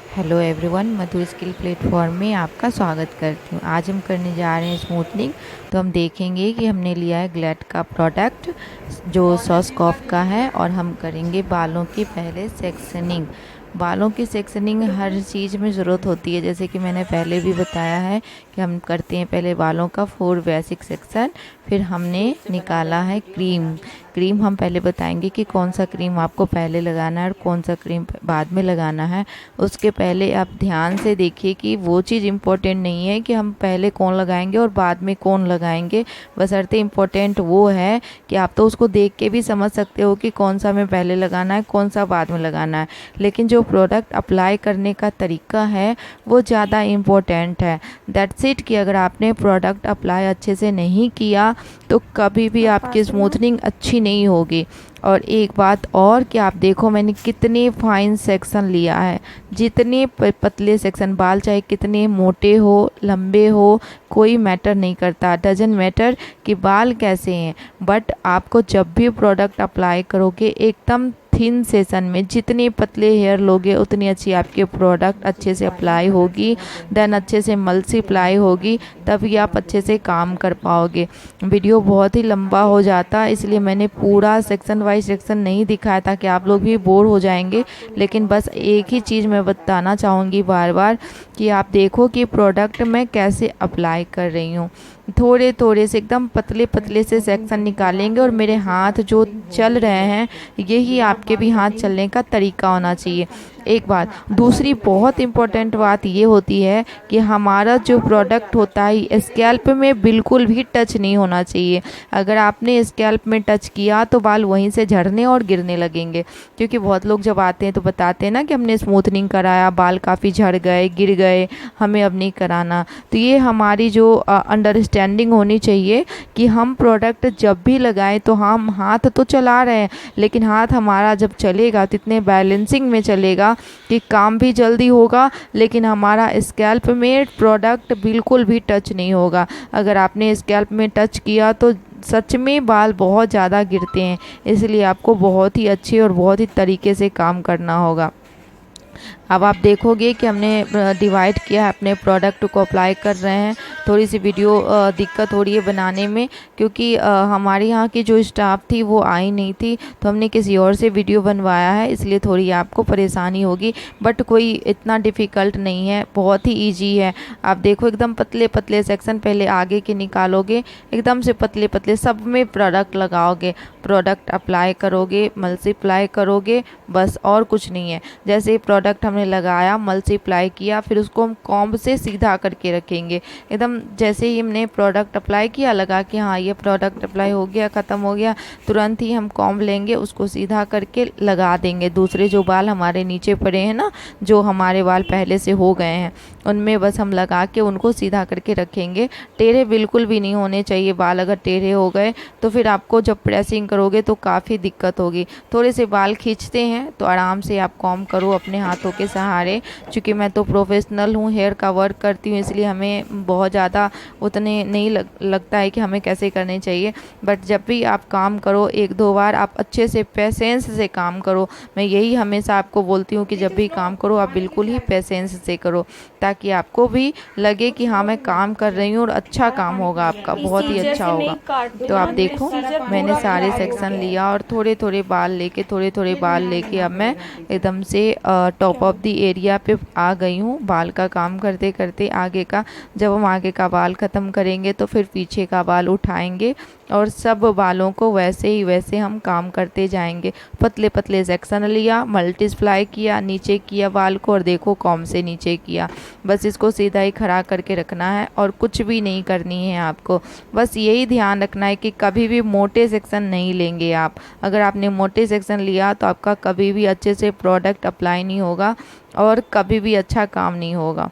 Hello everyone, मधुर skill platform में आपका स्वागत करती हूँ। आज हम करने जा रहे हैं स्मूथनिंग। तो हम देखेंगे कि हमने लिया है ग्लैड का प्रोडक्ट जो सॉस्कॉफ का है, और हम करेंगे बालों की पहले सेक्शनिंग। बालों की सेक्शनिंग हर चीज़ में ज़रूरत होती है, जैसे कि मैंने पहले भी बताया है कि हम करते हैं पहले बालों का 4 बेसिक सेक्शन। फिर हमने निकाला है क्रीम। क्रीम हम पहले बताएंगे कि कौन सा क्रीम आपको पहले लगाना है और कौन सा क्रीम बाद में लगाना है। उसके पहले आप ध्यान से देखिए कि वो चीज़ इम्पोर्टेंट नहीं है कि हम पहले कौन लगाएंगे और बाद में कौन लगाएंगे। बशर्ते इम्पोर्टेंट वो है कि आप तो उसको देख के भी समझ सकते हो कि कौन सा हमें पहले लगाना है, कौन सा बाद में लगाना है। लेकिन जो प्रोडक्ट अप्लाई करने का तरीका है वो ज़्यादा इम्पोर्टेंट है। दैट्स इट कि अगर आपने प्रोडक्ट अप्लाई अच्छे से नहीं किया तो कभी भी आपकी स्मूथनिंग अच्छी नहीं होगी। और एक बात और कि आप देखो मैंने कितने फाइन सेक्शन लिया है। जितने पतले सेक्शन, बाल चाहे कितने मोटे हो लंबे हो, कोई मैटर नहीं करता, डजन मैटर कि बाल कैसे हैं। बट आपको जब भी प्रोडक्ट अप्लाई करोगे एकदम थिन सेशन में जितने पतले हेयर लोगे उतनी अच्छी आपके प्रोडक्ट अच्छे से अप्लाई होगी, देन अच्छे से मल्टीप्लाई होगी, तभी आप अच्छे से काम कर पाओगे। वीडियो बहुत ही लंबा हो जाता, इसलिए मैंने पूरा सेक्शन वाइज सेक्शन नहीं दिखाया ताकि आप लोग भी बोर हो जाएंगे। लेकिन बस एक ही चीज़ मैं बताना चाहूँगी बार बार कि आप देखो कि प्रोडक्ट मैं कैसे अप्लाई कर रही हूँ। थोड़े थोड़े से एकदम पतले पतले से सेक्शन निकालेंगे, और मेरे हाथ जो चल रहे हैं यही आपके भी हाथ चलने का तरीका होना चाहिए। एक बात, दूसरी बहुत इम्पोर्टेंट बात ये होती है कि हमारा जो प्रोडक्ट होता है स्कैल्प में बिल्कुल भी टच नहीं होना चाहिए। अगर आपने स्कैल्प में टच किया तो बाल वहीं से झड़ने और गिरने लगेंगे। क्योंकि बहुत लोग जब आते हैं तो बताते हैं ना कि हमने स्मूथनिंग कराया, बाल काफ़ी झड़ गए, गिर गए, हमें अब नहीं कराना। तो ये हमारी जो अंडरस्टैंडिंग होनी चाहिए कि हम प्रोडक्ट जब भी लगाएं तो हम हाथ तो चला रहे हैं, लेकिन हाथ हमारा जब चलेगा तो इतने बैलेंसिंग में चलेगा कि काम भी जल्दी होगा, लेकिन हमारा स्कैल्प में प्रोडक्ट बिल्कुल भी टच नहीं होगा। अगर आपने स्कैल्प में टच किया तो सच में बाल बहुत ज़्यादा गिरते हैं। इसलिए आपको बहुत ही अच्छे और बहुत ही तरीके से काम करना होगा। अब आप देखोगे कि हमने डिवाइड किया है, अपने प्रोडक्ट को अप्लाई कर रहे हैं। थोड़ी सी वीडियो दिक्कत हो रही है बनाने में, क्योंकि हमारे यहाँ की जो स्टाफ थी वो आई नहीं थी, तो हमने किसी और से वीडियो बनवाया है, इसलिए थोड़ी आपको परेशानी होगी। बट कोई इतना डिफ़िकल्ट नहीं है, बहुत ही ईजी है। आप देखो एकदम पतले पतले सेक्शन पहले आगे के निकालोगे, एकदम से पतले पतले सब में प्रोडक्ट लगाओगे, प्रोडक्ट अप्लाई करोगे, मल्टीप्लाई करोगे, बस और कुछ नहीं है। जैसे प्रोडक्ट हमने लगाया, मल्टीप्लाई किया, फिर उसको हम कॉम्ब से सीधा करके रखेंगे। एकदम जैसे ही हमने प्रोडक्ट अप्लाई किया, लगा कि हाँ ये प्रोडक्ट अप्लाई हो गया, ख़त्म हो गया, तुरंत ही हम कॉम्ब लेंगे, उसको सीधा करके लगा देंगे। दूसरे जो बाल हमारे नीचे पड़े हैं ना, जो हमारे बाल पहले से हो गए हैं, उनमें बस हम लगा के उनको सीधा करके रखेंगे। टेढ़े बिल्कुल भी नहीं होने चाहिए बाल। अगर टेढ़े हो गए तो फिर आपको जब प्रेसिंग करोगे तो काफ़ी दिक्कत होगी। थोड़े से बाल खींचते हैं तो आराम से आप कॉम्ब करो अपने हाथों के सहारे। चूँकि मैं तो प्रोफेशनल हूँ, हेयर का वर्क करती हूँ, इसलिए हमें बहुत ज़्यादा उतने नहीं लगता है कि हमें कैसे करने चाहिए। बट जब भी आप काम करो, एक दो बार आप अच्छे से पेशेंस से काम करो। मैं यही हमेशा आपको बोलती हूँ कि जब भी काम करो आप बिल्कुल ही पेशेंस से करो, ताकि आपको भी लगे कि हाँ मैं काम कर रही हूँ और अच्छा काम होगा, आपका बहुत ही अच्छा होगा। तो आप देखो मैंने सारे सेक्शन लिया और थोड़े थोड़े बाल लेके, थोड़े थोड़े बाल लेके अब मैं एकदम से टॉप ऑफ द एरिया पे आ गई हूँ। बाल का काम करते करते आगे का, जब हम आगे का बाल ख़त्म करेंगे तो फिर पीछे का बाल उठाएंगे, और सब बालों को वैसे ही वैसे हम काम करते जाएंगे। पतले पतले सेक्शन लिया, मल्टीप्लाई किया, नीचे किया बाल को, और देखो कॉम से नीचे किया। बस इसको सीधा ही खड़ा करके रखना है और कुछ भी नहीं करनी है आपको। बस यही ध्यान रखना है कि कभी भी मोटे सेक्शन नहीं लेंगे आप। अगर आपने मोटे सेक्शन लिया तो आपका कभी भी अच्छे से प्रोडक्ट अप्लाई नहीं होगा और कभी भी अच्छा काम नहीं होगा।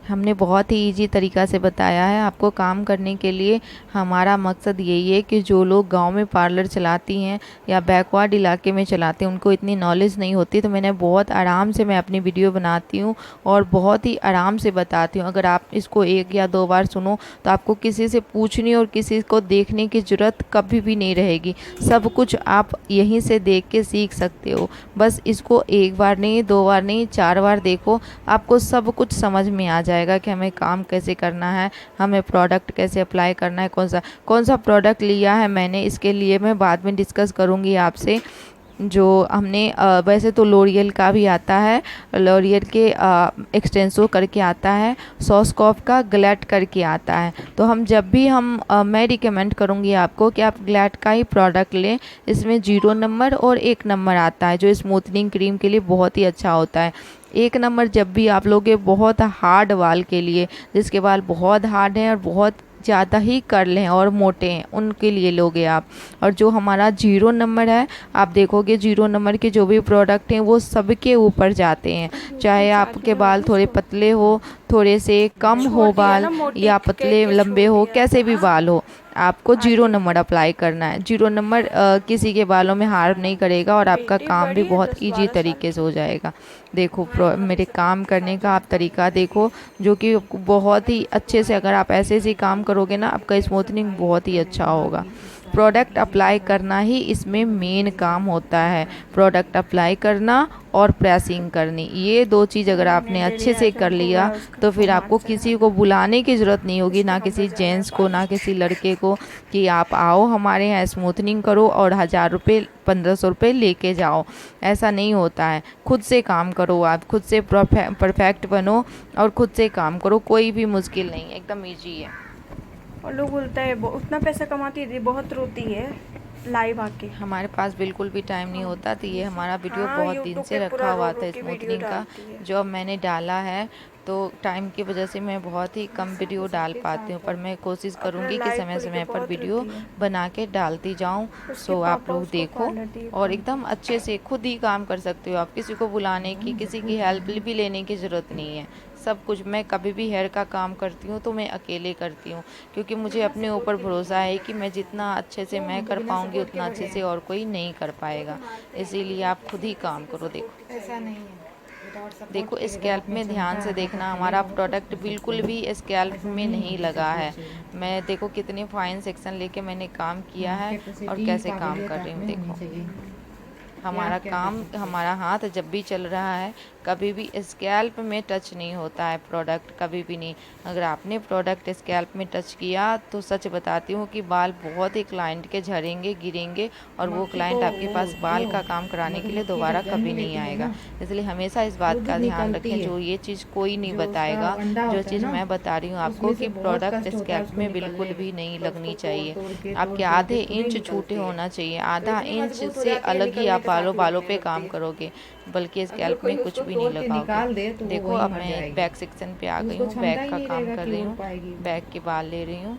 हमने बहुत ही इजी तरीका से बताया है आपको काम करने के लिए। हमारा मकसद यही है कि जो लोग गांव में पार्लर चलाती हैं या बैकवर्ड इलाके में चलाते हैं, उनको इतनी नॉलेज नहीं होती, तो मैंने बहुत आराम से मैं अपनी वीडियो बनाती हूँ और बहुत ही आराम से बताती हूँ। अगर आप इसको 1 या 2 बार सुनो तो आपको किसी से पूछने और किसी को देखने की ज़रूरत कभी भी नहीं रहेगी। सब कुछ आप यहीं से देख के सीख सकते हो। बस इसको 1 बार नहीं, 2 बार नहीं, 4 बार देखो, आपको सब कुछ समझ में आ जाएगा कि हमें काम कैसे करना है, हमें प्रोडक्ट कैसे अप्लाई करना है, कौन सा प्रोडक्ट लिया है मैंने, इसके लिए मैं बाद में डिस्कस करूँगी आपसे। जो हमने वैसे तो लोरियल का भी आता है, लोरियल के एक्सटेंसो करके आता है, सॉसकॉफ का ग्लैड करके आता है। तो हम जब भी मैं रिकमेंड करूँगी आपको कि आप ग्लैड का ही प्रोडक्ट लें। इसमें 0 नंबर और 1 नंबर आता है, जो स्मूथनिंग क्रीम के लिए बहुत ही अच्छा होता है। 1 नंबर जब भी आप लोगे बहुत हार्ड बाल के लिए, जिसके बाल बहुत हार्ड हैं और बहुत ज़्यादा ही कर्ल हैं और मोटे हैं, उनके लिए लोगे आप। और जो हमारा 0 नंबर है, आप देखोगे 0 नंबर के जो भी प्रोडक्ट हैं वो सबके ऊपर जाते हैं, चाहे आपके बाल थोड़े पतले हो, थोड़े से कम हो बाल, या पतले लंबे हो, कैसे भी बाल हो, आपको 0 नंबर अप्लाई करना है। 0 नंबर किसी के बालों में हार्म नहीं करेगा और आपका काम भी बहुत ईजी तरीके से हो जाएगा। देखो मेरे काम करने का आप तरीका देखो, जो कि बहुत ही अच्छे से, अगर आप ऐसे ही काम करोगे ना, आपका स्मूथनिंग बहुत ही अच्छा होगा। प्रोडक्ट अप्लाई करना ही इसमें मेन काम होता है। प्रोडक्ट अप्लाई करना और प्रेसिंग करनी, ये 2 चीज़ अगर आपने अच्छे से कर लिया तो फिर आपको किसी को बुलाने की ज़रूरत नहीं होगी, ना किसी जेंट्स को, ना किसी लड़के को, कि आप आओ हमारे यहाँ स्मूथनिंग करो और 1000 रुपये 1500 रुपये लेके जाओ। ऐसा नहीं होता है। खुद से काम करो, आप खुद से परफेक्ट बनो और खुद से काम करो। कोई भी मुश्किल नहीं है, एकदम ईजी है। और लोग बोलता है उतना पैसा कमाती है, बहुत रोती है लाइव आके। हमारे पास बिल्कुल भी टाइम नहीं होता, तो ये हमारा वीडियो बहुत दिन से रखा हुआ था स्मूथनिंग का, जो अब मैंने डाला है। तो टाइम की वजह से मैं बहुत ही कम वीडियो डाल पाती हूँ, पर मैं कोशिश करूँगी कि समय समय पर वीडियो बना के डालती जाऊँ। सो आप लोग देखो और एकदम अच्छे से खुद ही काम कर सकते हो आप, किसी को बुलाने की, किसी की हेल्प भी लेने की ज़रूरत नहीं है। सब कुछ मैं कभी भी हेयर का काम करती हूँ तो मैं अकेले करती हूँ, क्योंकि मुझे अपने ऊपर भरोसा है कि मैं जितना अच्छे से मैं कर पाऊँगी उतना अच्छे से और कोई नहीं कर पाएगा। इसीलिए आप खुद ही काम करो। देखो ऐसा नहीं है, देखो स्कैल्प में ध्यान से देखना, हमारा प्रोडक्ट बिल्कुल भी स्कैल्प में नहीं लगा है। मैं देखो कितने फाइन सेक्शन लेके मैंने काम किया है और कैसे काम कर रही हूँ। देखो हमारा हाथ जब भी चल रहा है, कभी भी स्कैल्प में टच नहीं होता है प्रोडक्ट, कभी भी नहीं। अगर आपने प्रोडक्ट स्कैल्प में टच किया तो सच बताती हूँ कि बाल बहुत ही क्लाइंट के झड़ेंगे, गिरेंगे, और वो क्लाइंट आपके पास बाल का काम कराने के लिए दोबारा कभी नहीं आएगा। इसलिए हमेशा इस बात का ध्यान रखें, जो ये चीज़ कोई नहीं बताएगा, जो चीज़ मैं बता रही हूँ आपको, कि प्रोडक्ट स्कैल्प में बिल्कुल भी नहीं लगनी चाहिए। आपके आधे इंच छूटे होना चाहिए, आधा इंच से अलग ही आप बालों पे काम करोगे, बल्कि स्कैल्प में कुछ भी नहीं लगाओगे। देखो अब मैं बैक सेक्शन पे आ गई हूँ, बैक का काम कर रही हूँ, बैक के बाल ले रही हूँ।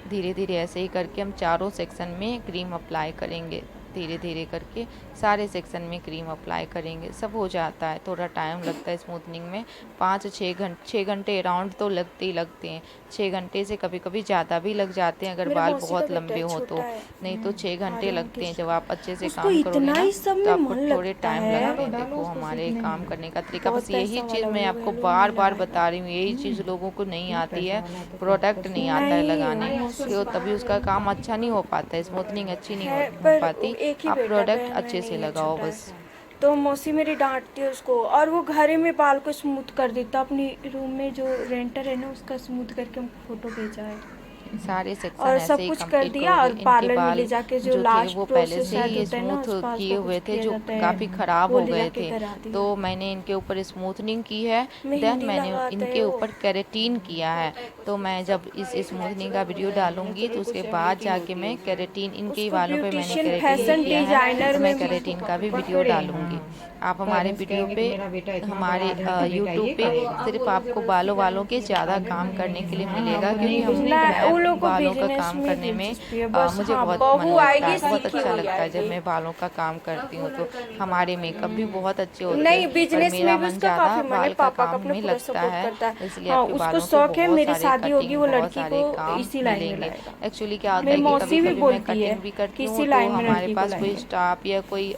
धीरे धीरे ऐसे ही करके हम चारों सेक्शन में क्रीम अप्लाई करेंगे, धीरे धीरे करके सारे सेक्शन में क्रीम अप्लाई करेंगे। सब हो जाता है, थोड़ा टाइम लगता है स्मूथनिंग में, 6 घंटे अराउंड तो लगते ही लगते हैं। 6 घंटे से कभी कभी ज़्यादा भी लग जाते हैं अगर बाल बहुत लंबे हो तो, नहीं तो 6 घंटे लगते हैं। जब आप अच्छे से काम करोगे ना तो आपको थोड़े टाइम लगते हैं। देखो हमारे काम करने का तरीका, बस यही चीज़ मैं आपको बार बार बता रही हूँ, यही चीज़ लोगों को नहीं आती है, प्रोडक्ट नहीं आता है लगाने, तो तभी उसका काम अच्छा नहीं हो पाता है, स्मूथनिंग अच्छी नहीं हो पाती। आप प्रोडक्ट अच्छे से लगाओ बस। तो मौसी मेरी डांटती है उसको, और वो घर में बाल को स्मूथ कर देता। अपनी रूम में जो रेंटर है ना, उसका स्मूथ करके हमको फोटो भेजा है। सारे सेक्शन और ऐसे सब ही कुछ कर कंप्लीट दिया, और करोगे। पार्लर इनके में बाल ले जाके जो जो थे लास्ट वो पहले प्रोसेस से ही होता है ना, स्मूथ उसका किए हुए थे, किया जो जाता है, काफ़ी ख़राब वो हो ले गए जाके थे, करा दिया। तो मैंने इनके ऊपर स्मूथनिंग की है। देन मेहंदी मैंने लगाता इनके है वो। ऊपर केराटिन किया है। तो मैं जब इस स्मूथनिंग का वीडियो डालूंगी तो उसके बाद जाके मैं केराटिन, इनके उसको बालों पे मैंने ब्यूटिशियन केराटिन फैशन किया है, डिजाइनर तो मैं में केराटिन का भी वीडियो डालूंगी। आप हमारे वीडियो पे, हमारे यूट्यूब पे सिर्फ आपको बालों के ज़्यादा काम करने के लिए मिलेगा, क्योंकि हम लोगों को बालों का बिजनेस काम में करने में दिलचस्पी है, बस मुझे हाँ बहुत मन बहू लगता आएगी है, बहुत सीखी अच्छा हुई लगता है जब आएगी। मैं बालों का काम करती हूँ। तो हमारे मेकअप भी बहुत अच्छे होते नहीं, हैं, पर बिजनेस मेरा में भी मन उसका ज़्यादा काफी मन है, बाल का पापा का काम अपना में पूरा लगता सपोर्ट है। करता है। इसलिए हाँ, आपके उसको बालों के शौक है बहुत मेरी सारे शादी होगी कटिंग, वो बहुत लड़की को सारे काम इसी लाइन में मिलेंगे। लाएगा। एक्चुअली क्या होता मेरी है कि कभी मौसी भी कभी मैं बोलती है कटिंग भी करती कि हूँ इसी तो लाइन में हमारे लड़की को पास कोई लाएंगे। स्टाफ या कोई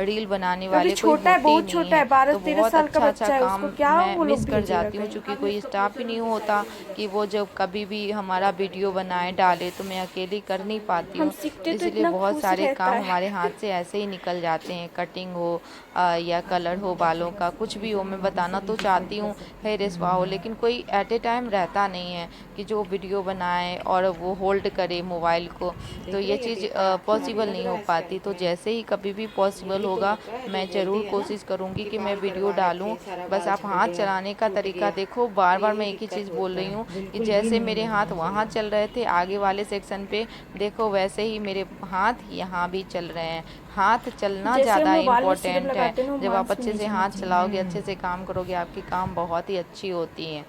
रील बनाने अभी वाले कोई छोटा है, होते ही बहुत नहीं छोटा है। है, 12 तो 13 बहुत साल का अच्छा अच्छा बच्चा है, काम उसको क्या मैं वो मिस लोग कर भेजेगा जाती हूँ, कहीं। क्योंकि कोई स्टाफ ही नहीं होता कि वो जब कभी भी हमारा वीडियो बनाए डाले, तो मैं अकेली कर नहीं पाती हम हूँ। सीखते तो इसलिए इतना बहुत खुश सारे रहता काम है। हमारे हाथ से ऐसे ही निकल जाते हैं, कटिंग हो या कलर हो बालों का, कुछ भी हो। मैं बताना तो चाहती हूँ हेयर स्पा हो, लेकिन कोई एट ए टाइम रहता नहीं है कि जो वीडियो बनाए और वो होल्ड करे मोबाइल को, तो ये चीज़ पॉसिबल नहीं हो पाती। तो जैसे ही कभी भी पॉसिबल होगा मैं ज़रूर कोशिश करूँगी कि मैं वीडियो डालूँ। बस आप हाथ चलाने का तरीका देखो, बार बार मैं एक ही चीज़ बोल रही हूँ कि जैसे मेरे हाथ वहाँ चल रहे थे आगे वाले सेक्शन पे, देखो वैसे ही मेरे हाथ यहाँ भी चल रहे हैं। हाथ चलना जैसे हम ज़्यादा लोग बाल में सिरप इम्पोर्टेंट है। लगाते हैं ना, वो जब आप मांस में अच्छे नहीं से जाना हाथ चाहिए। चलाओगे, अच्छे से काम करोगे, आपकी काम बहुत ही अच्छी होती हैं।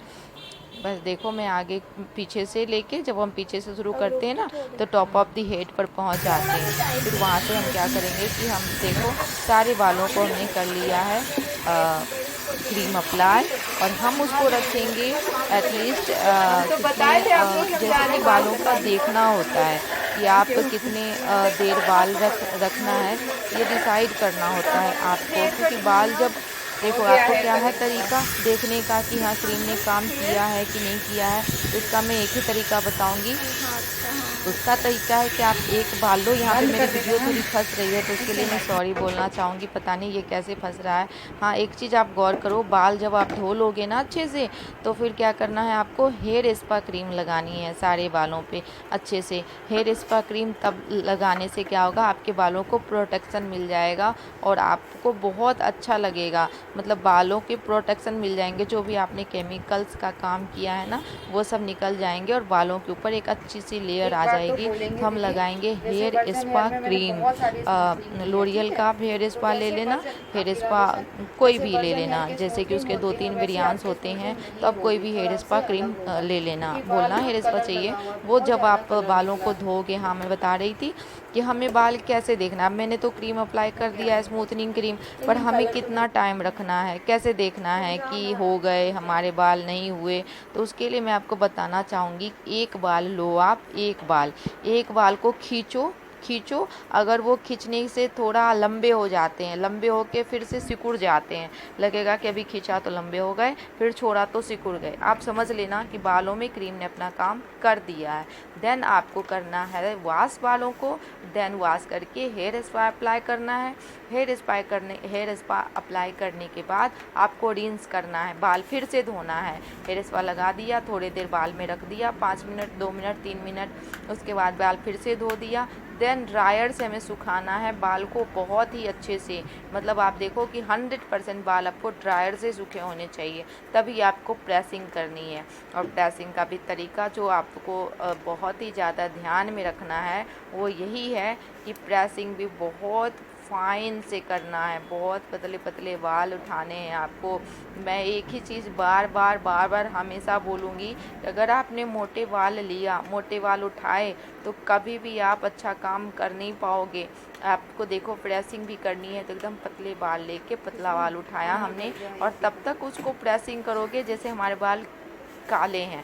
बस देखो मैं आगे पीछे से लेके, जब हम पीछे से शुरू और करते हैं रोक ना, तो थोड़ी। तो टॉप ऑफ द हेड पर पहुंच जाते हैं। फिर वहाँ से हम क्या करेंगे कि हम देखो सारे बालों को हमने कर लिया है क्रीम अप्लाई, और हम उसको रखेंगे एटलीस्ट कितने जैसे कि बालों का देखना होता है कि आप कितने देर बाल रखना है, ये डिसाइड करना होता है आपको। क्योंकि बाल जब देखो, आपको क्या है तरीका देखने का कि हाँ क्रीम ने काम किया है कि नहीं किया है, तो इसका मैं एक ही तरीका बताऊंगी। उसका तरीका है कि आप एक बाल लो। यहाँ पे मेरी वीडियो थोड़ी फंस रही है, तो उसके लिए मैं सॉरी बोलना चाहूँगी, पता नहीं ये कैसे फंस रहा है। हाँ, एक चीज़ आप गौर करो, बाल जब आप धो लोगे ना अच्छे से, तो फिर क्या करना है, आपको हेयर स्पा क्रीम लगानी है सारे बालों पे अच्छे से। हेयर स्पा क्रीम तब लगाने से क्या होगा, आपके बालों को प्रोटेक्शन मिल जाएगा और आपको बहुत अच्छा लगेगा। मतलब बालों के प्रोटेक्शन मिल जाएंगे, जो भी आपने केमिकल्स का काम किया है ना, वो सब निकल जाएंगे और बालों के ऊपर एक अच्छी सी लेयर आ जाएगी। तो हम लगाएंगे हेयर स्पा क्रीम। लोरियल का आप हेयर स्पा ले लेना, हेयर स्पा कोई भी ले लेना, जैसे कि उसके 2-3 वेरिएंट्स होते हैं, तो आप कोई भी हेयर स्पा क्रीम ले लेना। बोलना हेयर स्पा चाहिए। वो जब आप बालों को धोगे, हाँ मैं बता रही थी कि हमें बाल कैसे देखना है। मैंने तो क्रीम अप्लाई कर दिया है, स्मूथनिंग क्रीम, पर हमें कितना टाइम रखना है, कैसे देखना है कि हो गए हमारे बाल नहीं हुए। तो उसके लिए मैं आपको बताना चाहूँगी, एक बाल लो आप, एक बाल को खींचो खींचो। अगर वो खींचने से थोड़ा लंबे हो जाते हैं, लंबे होके फिर से सिकुड़ जाते हैं, लगेगा कि अभी खींचा तो लंबे हो गए, फिर छोड़ा तो सिकुड़ गए, आप समझ लेना कि बालों में क्रीम ने अपना काम कर दिया है। देन आपको करना है वॉश बालों को। देन वॉश करके हेयर स्पा अप्लाई करना है। हेयर स्पा अप्लाई करने के बाद आपको रिंस करना है, बाल फिर से धोना है। हेयर स्पा लगा दिया, थोड़ी देर बाल में रख दिया, 5 मिनट, 2 मिनट, 3 मिनट, उसके बाद बाल फिर से धो दिया। देन ड्रायर से हमें सुखाना है बाल को बहुत ही अच्छे से। मतलब आप देखो कि 100% बाल आपको ड्रायर से सूखे होने चाहिए, तभी आपको प्रेसिंग करनी है। और प्रेसिंग का भी तरीका जो आपको बहुत ही ज़्यादा ध्यान में रखना है, वो यही है कि प्रेसिंग भी बहुत फाइन से करना है, बहुत पतले पतले बाल उठाने हैं आपको। मैं एक ही चीज़ बार बार हमेशा बोलूँगी कि अगर आपने मोटे बाल लिया, मोटे बाल उठाए, तो कभी भी आप अच्छा काम कर नहीं पाओगे। आपको देखो प्रेसिंग भी करनी है, तो एकदम पतले बाल लेके पतला बाल उठाया हमने, और तब तक उसको प्रेसिंग करोगे। जैसे हमारे बाल काले हैं,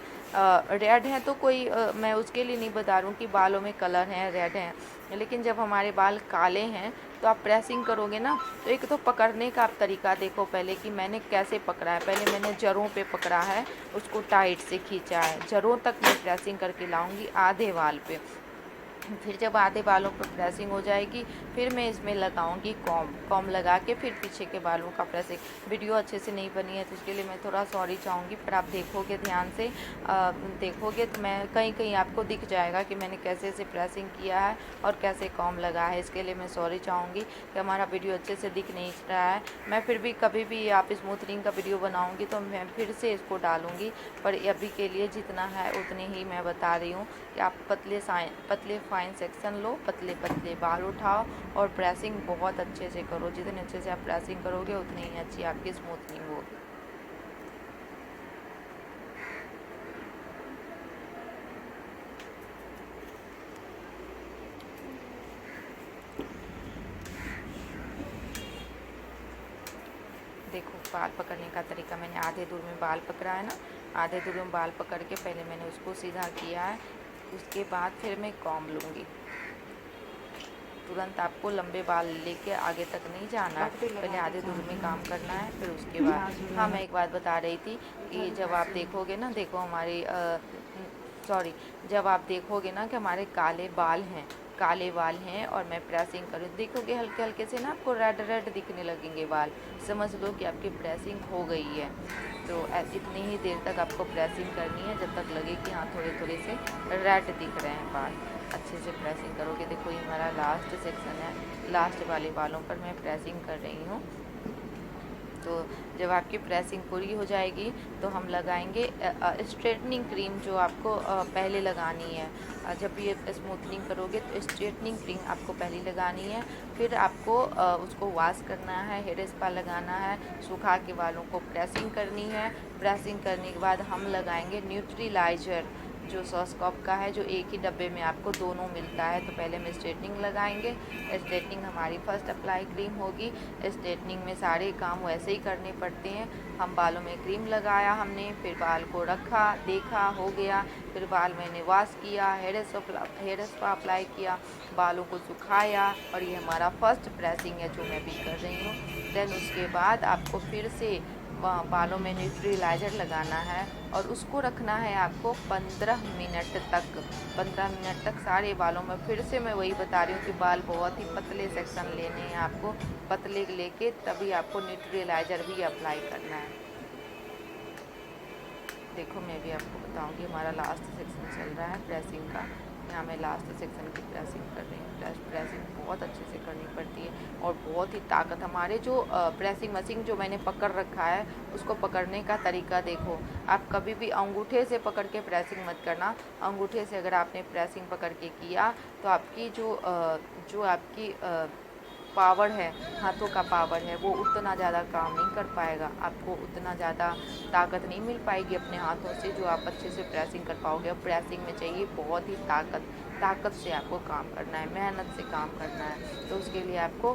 रेड हैं, तो कोई मैं उसके लिए नहीं बता रहा हूँ कि बालों में कलर हैं, रेड हैं, लेकिन जब हमारे बाल काले हैं तो आप प्रेसिंग करोगे ना, तो एक तो पकड़ने का आप तरीका देखो पहले कि मैंने कैसे पकड़ा है। पहले मैंने जड़ों पे पकड़ा है, उसको टाइट से खींचा है, जड़ों तक मैं प्रेसिंग करके लाऊंगी आधे बाल पे। फिर जब आधे बालों पर प्रेसिंग हो जाएगी, फिर मैं इसमें लगाऊंगी कॉम लगा के, फिर पीछे के बालों का प्रेसिंग। वीडियो अच्छे से नहीं बनी है तो इसके लिए मैं थोड़ा सॉरी चाहूँगी, पर आप देखोगे ध्यान से देखोगे तो मैं कहीं आपको दिख जाएगा कि मैंने कैसे ऐसे प्रेसिंग किया है और कैसे कॉम लगा है। इसके लिए मैं सॉरी चाहूँगी कि हमारा वीडियो अच्छे से दिख नहीं रहा है। मैं फिर भी कभी भी आप स्मूथनिंग का वीडियो बनाऊँगी तो मैं फिर से इसको डालूँगी, पर अभी के लिए जितना है उतने ही मैं बता रही हूँ कि आप पतले फाइन सेक्शन लो, पतले पतले बाल उठाओ और प्रेसिंग बहुत अच्छे से करो। जितने अच्छे से आप प्रेसिंग करोगे उतनी ही अच्छी आपकी स्मूथनिंग होगी। बाल पकड़ने का तरीका, मैंने आधे दूर में बाल पकड़ा है ना, आधे दूर में बाल पकड़ के पहले मैंने उसको सीधा किया है, उसके बाद फिर मैं कॉम्ब लूँगी। तुरंत आपको लंबे बाल लेके आगे तक नहीं जाना, पहले आधे दूर में काम करना है, फिर उसके बाद। हाँ, मैं एक बात बता रही थी कि जब आप देखोगे ना, देखो हमारे सॉरी, जब आप देखोगे ना कि हमारे काले बाल हैं और मैं प्रेसिंग करूँ, देखोगे हल्के हल्के से ना आपको रेड रेड दिखने लगेंगे बाल, समझ लो कि आपकी प्रेसिंग हो गई है। तो इतनी ही देर तक आपको प्रेसिंग करनी है जब तक लगे कि हाँ थोड़े थोड़े से रेड दिख रहे हैं बाल। अच्छे से प्रेसिंग करोगे। देखो ये हमारा लास्ट सेक्शन है, लास्ट वाले बालों पर मैं प्रेसिंग कर रही हूँ। तो जब आपकी प्रेसिंग पूरी हो जाएगी तो हम लगाएंगे स्ट्रेटनिंग क्रीम, जो आपको पहले लगानी है। जब ये स्मूथनिंग करोगे तो स्ट्रेटनिंग क्रीम आपको पहले लगानी है, फिर आपको उसको वॉश करना है, हेयर स्पा लगाना है, सुखा के बालों को प्रेसिंग करनी है। प्रेसिंग करने के बाद हम लगाएंगे न्यूट्रीलाइजर, जो सॉस्कॉप का है, जो एक ही डब्बे में आपको दोनों मिलता है। तो पहले हम स्ट्रेटनिंग लगाएंगे, स्ट्रेटनिंग हमारी फर्स्ट अप्लाई क्रीम होगी। स्ट्रेटनिंग में सारे काम वैसे ही करने पड़ते हैं। हम बालों में क्रीम लगाया हमने, फिर बाल को रखा, देखा हो गया, फिर बाल मैंने वॉश किया, हेयर स्पा अप्लाई किया, बालों को सुखाया, और ये हमारा फर्स्ट प्रेसिंग है जो मैं भी कर रही हूँ। देन उसके बाद आपको फिर से बालों में न्यूट्रीलाइजर लगाना है और उसको रखना है आपको 15 मिनट तक। 15 मिनट तक सारे बालों में, फिर से मैं वही बता रही हूँ कि बाल बहुत ही पतले सेक्शन लेने हैं आपको, पतले लेके तभी आपको न्यूट्रीलाइजर भी अप्लाई करना है। देखो मैं भी आपको बताऊंगी, हमारा लास्ट सेक्शन चल रहा है प्रेसिंग का। यहाँ मैं लास्ट सेक्शन की प्रेसिंग कर रही हूँ। प्रेसिंग बहुत अच्छे से करनी पड़ती है और बहुत ही ताकत। हमारे जो प्रेसिंग मशीन जो मैंने पकड़ रखा है, उसको पकड़ने का तरीका देखो। आप कभी भी अंगूठे से पकड़ के प्रेसिंग मत करना। अंगूठे से अगर आपने प्रेसिंग पकड़ के किया तो आपकी जो आपकी पावर है, हाथों का पावर है, वो उतना ज़्यादा काम नहीं कर पाएगा। आपको उतना ज़्यादा ताकत नहीं मिल पाएगी अपने हाथों से जो आप अच्छे से प्रेसिंग कर पाओगे। और प्रेसिंग में चाहिए बहुत ही ताकत से आपको काम करना है, मेहनत से काम करना है। तो उसके लिए आपको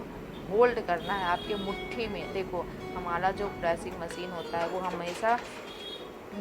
होल्ड करना है आपके मुट्ठी में। देखो हमारा जो प्रेसिंग मशीन होता है वो हमेशा,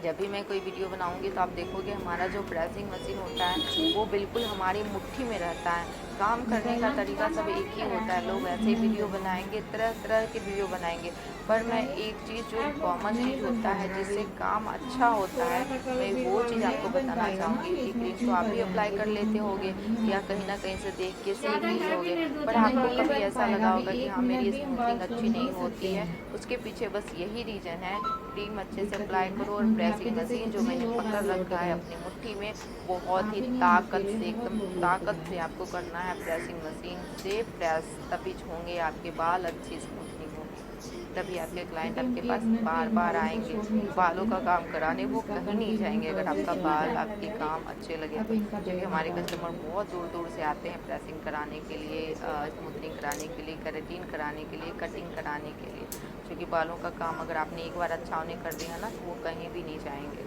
जब भी मैं कोई वीडियो बनाऊंगी तो आप देखोगे हमारा जो प्रेसिंग मशीन होता है वो बिल्कुल हमारी मुट्ठी में रहता है। काम करने का तरीका सब एक ही होता है। लोग ऐसे ही वीडियो बनाएंगे, तरह तरह के वीडियो बनाएंगे, पर मैं एक चीज़ जो कॉमन चीज़ होता है जिससे काम अच्छा होता है, मैं वो चीज़ आपको बताना चाहूँगी। कि क्रीम तो आप भी अप्लाई कर लेते होगे या कहीं ना कहीं से देख के सीख लिए होगे, पर आपको कभी ऐसा लगा होगा कि हाँ मेरी स्मूथनिंग अच्छी नहीं होती है। उसके पीछे बस यही रीज़न है। क्रीम अच्छे से अप्लाई करो और प्रेसिंग मशीन जो मैंने पकड़ रखा है अपनी मुट्ठी में, बहुत ही ताकत से, एकदम ताकत से आपको करना है। प्रेसिंग मशीन से प्रेस, तभी होंगे आपके बाल अच्छी स्मूथनिंग होगी, तभी आपके क्लाइंट आपके पास बार बार आएंगे बालों का काम कराने, वो कहीं नहीं जाएंगे अगर आपका बाल आपके काम अच्छे लगे तो। क्योंकि हमारे कस्टमर बहुत दूर दूर से आते हैं प्रेसिंग कराने के लिए, स्मूथनिंग कराने के लिए, केराटिन कराने के लिए, कटिंग कराने के लिए। क्योंकि बालों का काम अगर आपने एक बार अच्छा उन्हें कर दिया ना तो वो कहीं भी नहीं जाएंगे।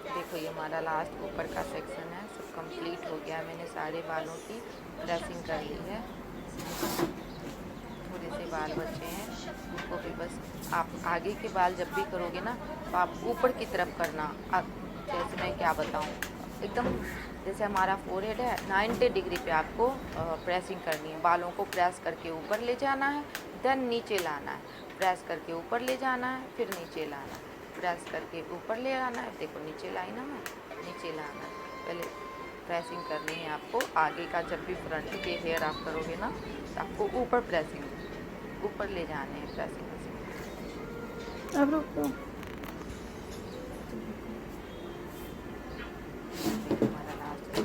देखो ये हमारा लास्ट ऊपर का सेक्शन है, सब कंप्लीट हो गया। मैंने सारे बालों की प्रेसिंग कर ली है, थोड़े से बाल बचे हैं, उनको भी बस आप आगे के बाल जब भी करोगे ना तो आप ऊपर की तरफ करना। जैसे मैं क्या बताऊँ, एकदम जैसे हमारा फोरहेड है 90 डिग्री पे आपको प्रेसिंग करनी है। बालों को प्रेस करके ऊपर ले जाना है, देन नीचे लाना है, प्रेस करके ऊपर ले जाना है, फिर नीचे लाना है, प्रेस करके ऊपर ले आना है। देखो नीचे लाई ना मैं, नीचे लाना है। पहले प्रेसिंग करनी है आपको आगे का, जब भी फ्रंट के हेयर आप करोगे ना तो आपको ऊपर प्रेसिंग, ऊपर ले जाने हैं प्रेसिंग मशीन। अब रुको। हमारा लास्ट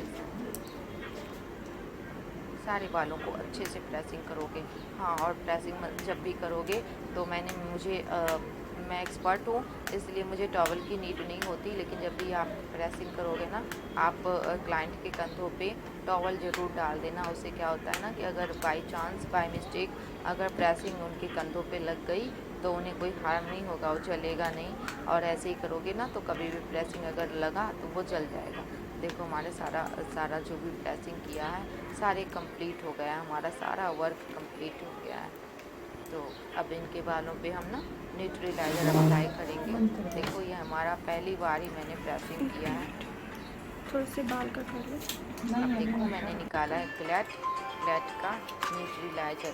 सारे बालों को अच्छे से प्रेसिंग करोगे। हाँ, और प्रेसिंग जब भी करोगे तो मैं एक्सपर्ट हूँ इसलिए मुझे टॉवल की नीड नहीं होती, लेकिन जब भी आप प्रेसिंग करोगे ना आप क्लाइंट के कंधों पे टॉवल ज़रूर डाल देना। उससे क्या होता है ना कि अगर बाई चांस बाय मिस्टेक अगर प्रेसिंग उनके कंधों पे लग गई तो उन्हें कोई हार्म नहीं होगा, वो जलेगा नहीं। और ऐसे ही करोगे ना तो कभी भी प्रेसिंग अगर लगा तो वो जल जाएगा। देखो हमारे सारा जो भी प्रेसिंग किया है सारे कंप्लीट हो गया है, हमारा सारा वर्क कंप्लीट हो गया है। तो अब इनके बालों पे हम ना न्यूट्रीलाइजर अप्लाई करेंगे। देखो ये हमारा पहली बार ही मैंने प्रेसिंग किया है। थोड़े से बाल का कर लो। अब देखो मैंने निकाला है ग्लैड का न्यूट्रीलाइजर,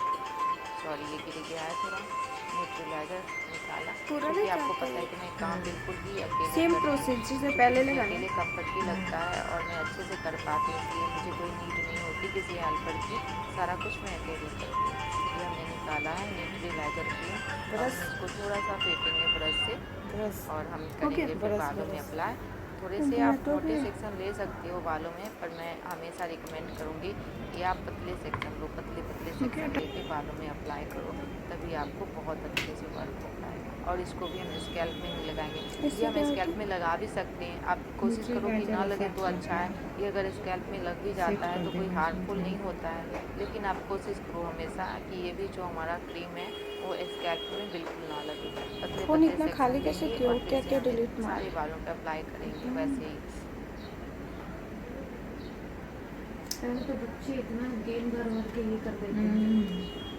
सॉरी ये गिर गया है थोड़ा, न्यूट्रीलाइजर निकाला पूरा क्योंकि नहीं आपको चाहते पता है कि मैं काम बिल्कुल ही अकेले सेम करती हूँ, प्रोसेस जैसे क्योंकि पहले मुझे लगाना। अकेले कंफर्ट भी लगता है और मैं अच्छे से कर पाती हूँ, इसलिए मुझे कोई नीड नहीं होती किसी हेल्पर की, सारा कुछ मैं अकेले करती हूँ। ये हमने निकाला है न्यूट्रीलाइजर क्रीम, अब हम इसको थोड़ा सा फेंटेंगे ब्रश से और हम करेंगे फिर बालों में अप्लाई। थोड़े से आप मोटे सेक्शन ले सकते हो बालों में, पर मैं हमेशा रिकमेंड करूँगी कि आप पतले सेक्शन लो, पतले सेक्शन लेके बालों में अप्लाई करो, तभी आपको बहुत अच्छे से वर्क हो पाएगा। और इसको भी हम स्कैल्प में नहीं लगाएंगे, ये हम स्कैल्प में लगा भी सकते हैं, आप कोशिश करो कि ना लगे तो अच्छा है। ये अगर स्कैल्प में लग भी जाता है तो कोई हार्मफुल नहीं होता है, लेकिन आप कोशिश करो हमेशा कि ये भी जो हमारा क्रीम है वो स्कैल्प में बिल्कुल ना लगे। पतले फोन पतले इतना सेक्शन खाली कैसे लेंगे किया और क्या फिर से क्या हम डिलीट मार सारे बालों पे अप्लाई करेंगे वैसे ही। पहले तो बच्चे इतना गेम भर भर के ये कर देते हैं।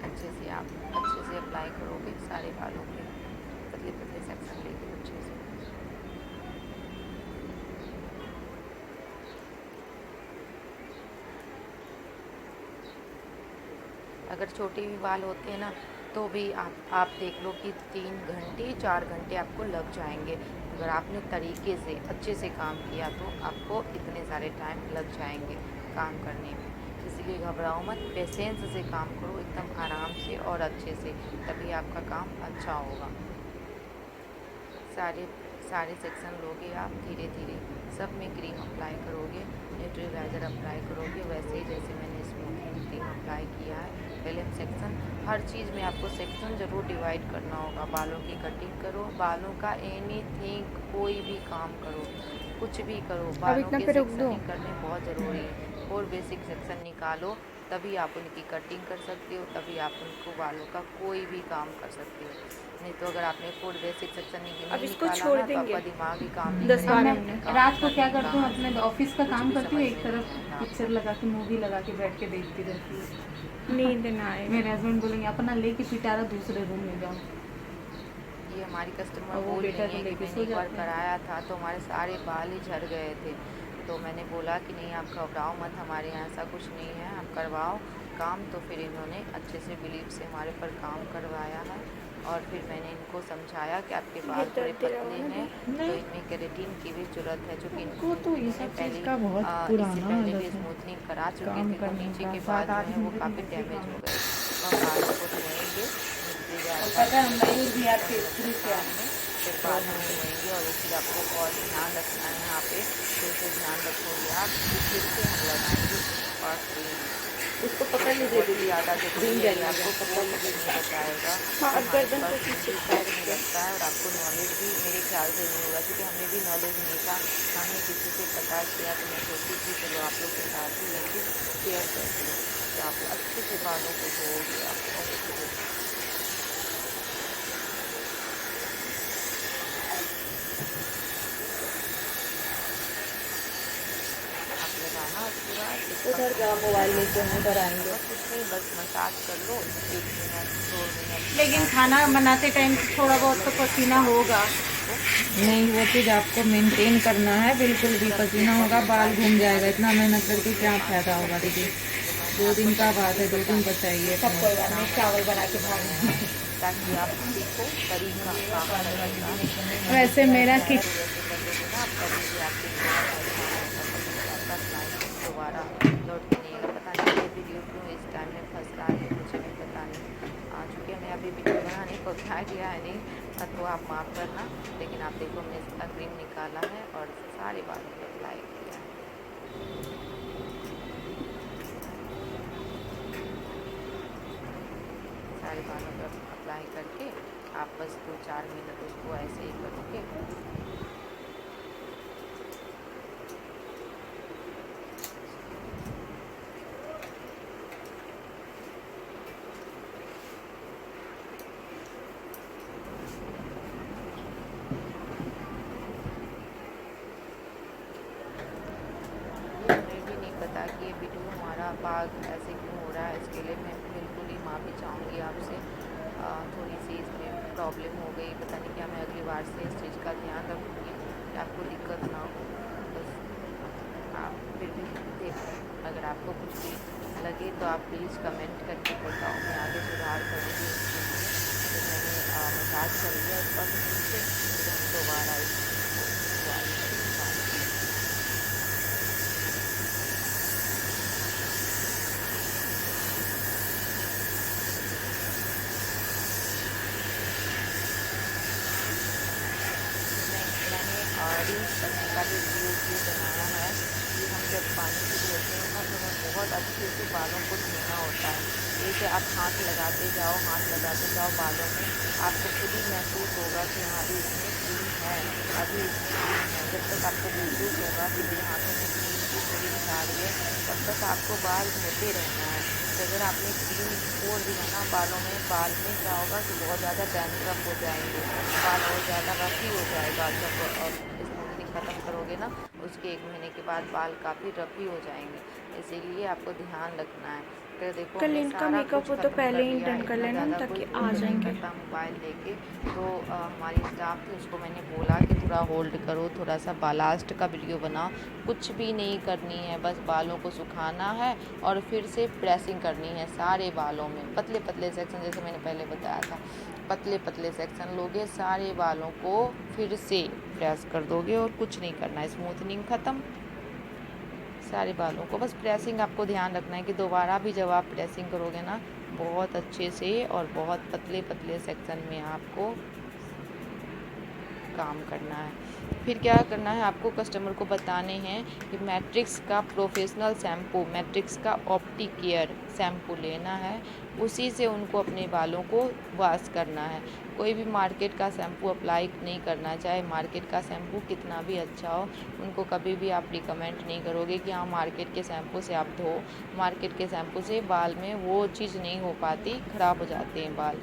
अच्छे से आप अच्छे से अप्लाई करोगे सारे बालों पे, पतले पतले सेक्शन लेके अच्छे से। अगर छोटे भी बाल होते हैं ना तो भी आप देख लो कि 3 घंटे 4 घंटे आपको लग जाएंगे। अगर आपने तरीके से अच्छे से काम किया तो आपको इतने सारे टाइम लग जाएंगे काम करने में, इसलिए घबराओ मत, पेशेंस से काम करो एकदम आराम से और अच्छे से, तभी आपका काम अच्छा होगा। सारे सेक्शन लोगे आप धीरे धीरे, सब में क्रीम अप्लाई करोगे, न्यूट्रीलाइजर अप्लाई करोगे वैसे ही जैसे मैंने स्मूथनिंग क्रीम अप्लाई किया है। पहले हम सेक्शन, हर चीज़ में आपको सेक्शन ज़रूर डिवाइड करना होगा। बालों की कटिंग करो, बालों का एनीथिंग कोई भी काम करो, कुछ भी करो, बालों के सेक्शनिंग करने बहुत ज़रूरी है। और बेसिक सेक्शन निकालो तभी आप उनकी कटिंग कर सकते हो, तभी आप उनको बालों का कोई भी काम कर सकते हो। नहीं तो अगर आपने फुल बेसिक सेक्शन अब नहीं इसको निकाला छोड़ ना तो देंगे आपका दिमाग ही काम नहीं 10-12 करेगा। मिनट। काम रात को क्या करने करती हूँ, का अपने ऑफिस का कुछ काम भी करती हूँ, समझ एक में तरफ नहीं आता पिक्चर आपको। लगा के मूवी लगा के बैठ के देखती रहती हूँ। नींद ना आए। मेरे हस्बैंड बोलेंगे अपना लेके पिटारा दूसरे रूम में जाओ। ये हमारी कस्टमर और वो बोल बेटा रही को है कि लेके मैंने सो एक बार जाते हैं। कराया था तो हमारे सारे बाल ही झड़ गए थे, तो मैंने बोला कि नहीं आप घबराओ मत, हमारे यहाँ ऐसा कुछ नहीं है, आप करवाओ काम। तो फिर इन्होंने अच्छे से बिलीव से हमारे पर काम करवाया है और फिर मैंने इनको समझाया कि आपके बाल थोड़े पतले हैं तो इनमें केराटिन की भी ज़रूरत है, चूँकि उनको तो ये इन्होंने सब पहले चीज़ का बहुत इससे पुराना पहले भी आदत है स्मूथनिंग करा चुके काम थे, तो करने नीचे का। के बाल जो 7-8 हैं वो घंटे काफ़ी तो डैमेज काम। हो गए, तो हम बालों को धोएंगे और पता है मयूर भी आपके स्त्री से सामने, फिर बाल हम धोएंगे। और एक चीज़ आपको और ध्यान रखना है यहाँ पे, फिर से ध्यान रखोगे आप कि फिर से हम लगाएंगे और क्रीम। उसको पकड़ लीजिए बहुत ही दीदी, ज़्यादा ज़रूरी दिन है, ये जाएगा आपको कोई भी नहीं बताएगा, हाँ हमारे गर्दन को पास पीछे मुझे खड़ा खुद नहीं रखिए। लगता है और आपको नॉलेज भी मेरे ख्याल से नहीं होगा, क्योंकि हमें भी नॉलेज नहीं था। हमने किसी से पता किया तो मैं सोची कि चलो आप लोग के साथ ही ये चीज़ शेयर करती हूँ, तो आप अच्छे से बालों को धोओगे आप बहुत अच्छे से। आप लगाना उसके बाद इसका उधर जाओ, मोबाइल लेके हम उधर आएंगे। बस कुछ नहीं, बस मसाज कर लो 1 मिनट 2 मिनट। लेकिन खाना बनाते टाइम थोड़ा बहुत तो पसीना होगा। नहीं, वो चीज़ आपको मेंटेन करना है, बिल्कुल भी पसीना होगा, बाल घूम जाएगा, इतना मेहनत करके क्या फायदा होगा दीदी। 2 दिन का बात है, 2 दिन बचाइए। सब कोई बात नहीं, चावल बना के भाग। ताकि आप सीखो तरीका काम करने का। वैसे मेरा तो वैसे कर लोगे ना आप, तभी भी आपके लिए अच्छा होगा, तभी आपका क्लाइंट दोबारा लौट के नहीं आएगा। पता नहीं ये वीडियो क्यों इस टाइम में फंस रहा है, मुझे भी पता नहीं। चूँकि हमें अभी वीडियो बनाने को क्या गया है नहीं, तो आप माफ़ करना। लेकिन आप देखो हमने इसका क्रीम निकाला है और सारे बालों पर अप्लाई किया है। सारे बालों पर अप्लाई करके आप बस 2-4 मिनट उसको ऐसे ही करोगे। मुझे भी नहीं पता कि ये वीडियो हमारा बाल ऐसे क्यों हो रहा है, इसके लिए मैं बिल्कुल ही माफ़ी चाहूँगी आपसे। थोड़ी सी इसमें प्रॉब्लम हो गई, पता नहीं क्या, मैं अगली बार से इस चीज़ का ध्यान रखूँगी कि आपको दिक्कत ना हो। बस आप फिर भी देखें, अगर आपको कुछ भी लगे तो आप प्लीज़ कमेंट करके बताओ, मैं आगे सुधार करूँगी इस चीज़ में। तो मैंने मसाज कर लिया इस पर से, फिर हम दोबारा इस चीज़ को ट्राई करेंगे। मैंने रील्स करने का भी वीडियो भी बनाया है कि हम जब पानी से धोते हैं ना तो हमें बहुत अच्छे से बालों को धोना होता है। जैसे आप हाथ लगाते जाओ बालों में, आपको खुद ही महसूस होगा कि हाँ अभी इसमें क्रीम है, अभी इसमें क्रीम है। जब तक आपको महसूस होगा कि मेरे हाथों में क्रीम की फीलिंग्स आ रही है, तब तक आपको बाल धोते रहना है। तो अगर आपने क्रीम छोड़ दिया ना बाल में क्या होगा कि बहुत ज़्यादा डैंड्रफ हो जाएंगे, बाल और ज़्यादा रफ़ी हो जाएगा। जब स्मूथनिंग ख़त्म करोगे ना, उसके 1 महीने के बाद बाल काफ़ी रफ़ी हो जाएंगे। इसीलिए आपको ध्यान रखना है। तो देखो कल हमने इनका सारा मेकअप कुछ हो तो ख़त्म पहले कर ही लिया, डन कर इतना लेना ज़्यादा ताकि कोई आ यूज़ नहीं जाएंगे। करता मोबाइल लेके। तो हमारी स्टाफ थी, उसको मैंने बोला कि थोड़ा होल्ड करो, थोड़ा सा बालास्ट का वीडियो बनाओ। कुछ भी नहीं करनी है, बस बालों को सुखाना है और फिर से प्रेसिंग करनी है सारे बालों में, पतले पतले सेक्शन, जैसे मैंने पहले बताया था, पतले पतले सेक्शन लोगे, सारे बालों को फिर से प्रेस कर दोगे और कुछ नहीं करना है। स्मूथनिंग ख़त्म, सारे बालों को बस प्रेसिंग आपको ध्यान रखना है कि दोबारा भी जब आप प्रेसिंग करोगे ना, बहुत अच्छे से और बहुत पतले पतले सेक्शन में आपको काम करना है। फिर क्या करना है, आपको कस्टमर को बताने हैं कि मैट्रिक्स का प्रोफेशनल शैम्पू, मैट्रिक्स का ऑप्टी केयर शैम्पू लेना है, उसी से उनको अपने बालों को वॉश करना है। कोई भी मार्केट का शैम्पू अप्लाई नहीं करना, चाहे मार्केट का शैम्पू कितना भी अच्छा हो, उनको कभी भी आप रिकमेंड नहीं करोगे कि हाँ मार्केट के शैम्पू से आप धो। मार्केट के शैम्पू से बाल में वो चीज़ नहीं हो पाती, ख़राब हो जाते हैं बाल,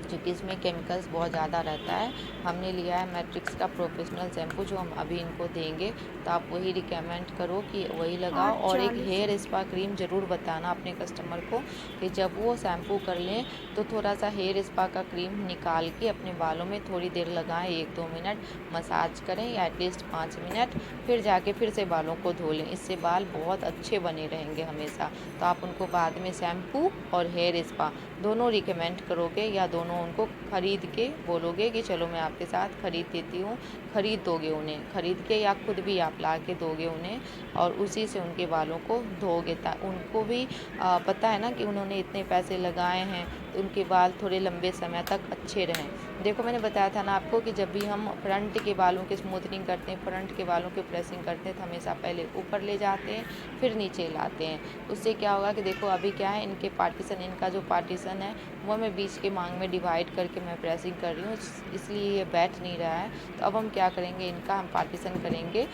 क्योंकि इसमें केमिकल्स बहुत ज़्यादा रहता है। हमने लिया है मैट्रिक्स का प्रोफेशनल शैम्पू, जो हम अभी इनको देंगे, तो आप वही रिकमेंड करो कि वही लगाओ। और एक 840 हेयर स्पा क्रीम ज़रूर बताना अपने कस्टमर को कि जब वो शैम्पू कर लें तो थोड़ा सा हेयर स्पा का क्रीम निकाल के अपने बालों में थोड़ी देर लगाएं, 1-2 मिनट मसाज करें या एटलीस्ट 5 मिनट, फिर जाके फिर से बालों को धो लें। इससे बाल बहुत अच्छे बने रहेंगे हमेशा। तो आप उनको बाद में शैम्पू और हेयर स्पा दोनों रिकमेंड करोगे या दोनों उनको ख़रीद के बोलोगे कि चलो मैं आपके साथ ख़रीद देती हूँ, ख़रीद दोगे उन्हें, ख़रीद के या खुद भी आप ला के दोगे उन्हें और उसी से उनके बालों को धोगे। उनको भी पता है ना कि उन्होंने इतने पैसे लगाए हैं, तो उनके बाल थोड़े लंबे समय तक अच्छे रहें। देखो मैंने बताया था ना आपको कि जब भी हम फ्रंट के बालों की स्मूथनिंग करते हैं, फ्रंट के बालों की प्रेसिंग करते हैं, तो हमेशा पहले ऊपर ले जाते हैं फिर नीचे लाते हैं। उससे क्या होगा कि देखो अभी क्या है, इनके पार्टीशन, इनका जो पार्टीशन है वो मैं बीच के मांग में डिवाइड करके मैं प्रेसिंग कर रही हूँ, इसलिए ये बैठ नहीं रहा है। तो अब हम क्या करेंगे, इनका हम पार्टीशन करेंगे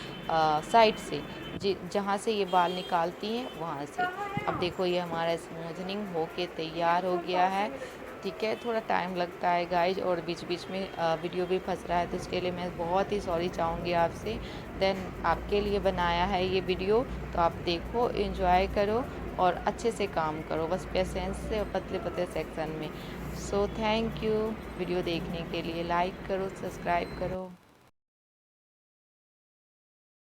साइड से, जहाँ से ये बाल निकालती हैं वहाँ से। अब देखो ये हमारा स्मूथनिंग होके तैयार हो गया है। ठीक है, थोड़ा टाइम लगता है गाइज और बीच बीच में वीडियो भी फंस रहा है, तो इसके लिए मैं बहुत ही सॉरी चाहूँगी आपसे। देन आपके लिए बनाया है ये वीडियो, तो आप देखो, एंजॉय करो और अच्छे से काम करो, बस पेशेंस से और पतले पतले सेक्शन में। सो थैंक यू वीडियो देखने के लिए, लाइक करो, सब्सक्राइब करो।